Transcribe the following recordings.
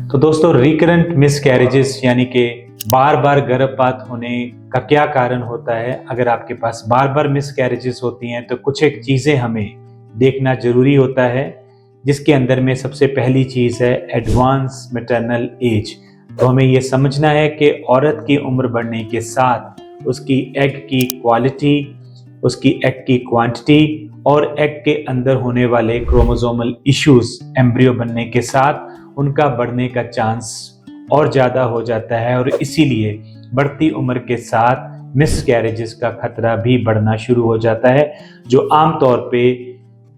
तो दोस्तों, recurrent miscarriages यानी कि बार बार गर्भपात होने का क्या कारण होता है। अगर आपके पास बार बार मिसकैरेजेस होती हैं तो कुछ एक चीज़ें हमें देखना जरूरी होता है, जिसके अंदर में सबसे पहली चीज़ है एडवांस मैटरनल एज। तो हमें ये समझना है कि औरत की उम्र बढ़ने के साथ उसकी एग की क्वालिटी, उसकी एग की क्वांटिटी और एग के अंदर होने वाले क्रोमोसोमल इश्यूज एम्ब्रियो बनने के साथ उनका बढ़ने का चांस और ज़्यादा हो जाता है, और इसीलिए बढ़ती उम्र के साथ मिसकैरेजेस का खतरा भी बढ़ना शुरू हो जाता है, जो आमतौर पे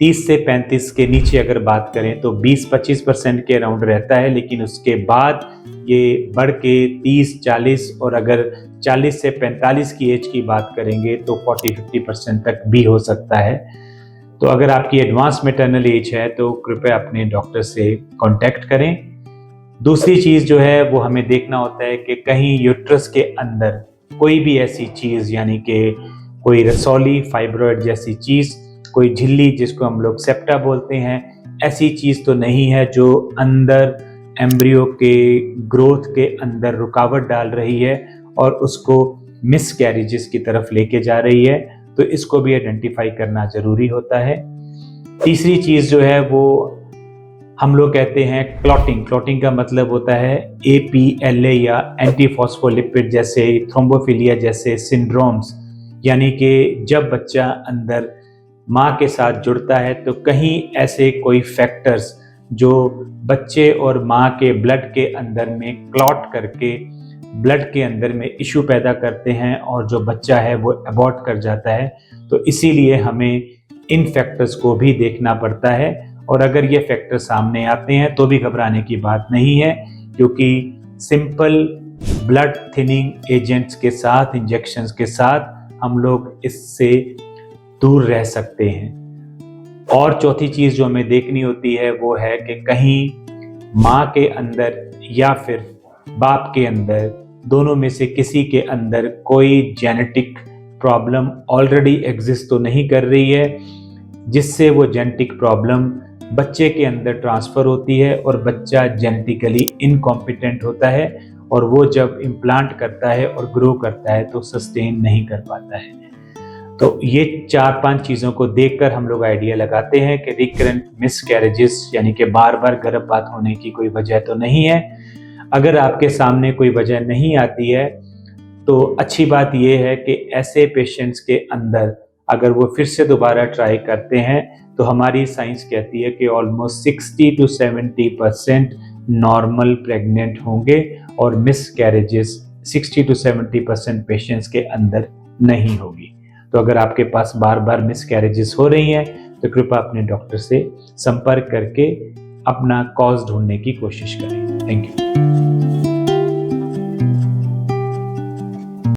30 से 35 के नीचे अगर बात करें तो 20-25% के अराउंड रहता है, लेकिन उसके बाद ये बढ़ के 30-40 और अगर 40 से 45 की एज की बात करेंगे तो 40-50% तक भी हो सकता है। तो अगर आपकी एडवांस मैटरनल एज है तो कृपया अपने डॉक्टर से कांटेक्ट करें। दूसरी चीज़ जो है वो हमें देखना होता है कि कहीं यूट्रस के अंदर कोई भी ऐसी चीज़, यानी कि कोई रसौली, फाइब्रॉइड जैसी चीज़, कोई झिल्ली जिसको हम लोग सेप्टा बोलते हैं, ऐसी चीज़ तो नहीं है जो अंदर एम्ब्रियो के ग्रोथ के अंदर रुकावट डाल रही है और उसको मिसकैरेजेस की तरफ लेके जा रही है। तो इसको भी आइडेंटिफाई करना जरूरी होता है। तीसरी चीज़ जो है वो हम लोग कहते हैं क्लॉटिंग। क्लॉटिंग का मतलब होता है APLA या एंटी फॉस्फोलिपिड जैसे थ्रोम्बोफिलिया जैसे सिंड्रोम्स, यानी कि जब बच्चा अंदर माँ के साथ जुड़ता है तो कहीं ऐसे कोई फैक्टर्स जो बच्चे और माँ के ब्लड के अंदर में क्लॉट करके ब्लड के अंदर में इशू पैदा करते हैं और जो बच्चा है वो अबॉर्ट कर जाता है। तो इसीलिए हमें इन फैक्टर्स को भी देखना पड़ता है, और अगर ये फैक्टर सामने आते हैं तो भी घबराने की बात नहीं है, क्योंकि सिंपल ब्लड थिनिंग एजेंट्स के साथ, इंजेक्शंस के साथ हम लोग इससे दूर रह सकते हैं। और चौथी चीज़ जो हमें देखनी होती है वो है कि कहीं माँ के अंदर या फिर बाप के अंदर, दोनों में से किसी के अंदर कोई जेनेटिक प्रॉब्लम ऑलरेडी एग्जिस्ट तो नहीं कर रही है, जिससे वो जेनेटिक प्रॉब्लम बच्चे के अंदर ट्रांसफ़र होती है और बच्चा जेनेटिकली इनकॉम्पिटेंट होता है, और वो जब इम्प्लांट करता है और ग्रो करता है तो सस्टेन नहीं कर पाता है। तो ये 4-5 चीज़ों को देखकर हम लोग आइडिया लगाते हैं कि रिकरेंट मिसकैरेजेस यानी कि बार बार गर्भपात होने की कोई वजह तो नहीं है। अगर आपके सामने कोई वजह नहीं आती है तो अच्छी बात यह है कि ऐसे पेशेंट्स के अंदर अगर वो फिर से दोबारा ट्राई करते हैं तो हमारी साइंस कहती है कि ऑलमोस्ट 60 से 70% नॉर्मल प्रेग्नेंट होंगे और मिसकैरेजेस 60 से 70% पेशेंट्स के अंदर नहीं होगी। तो अगर आपके पास बार बार मिसकैरेजेस हो रही हैं तो कृपया अपने डॉक्टर से संपर्क करके अपना कॉज ढूंढने की कोशिश करें। Thank you.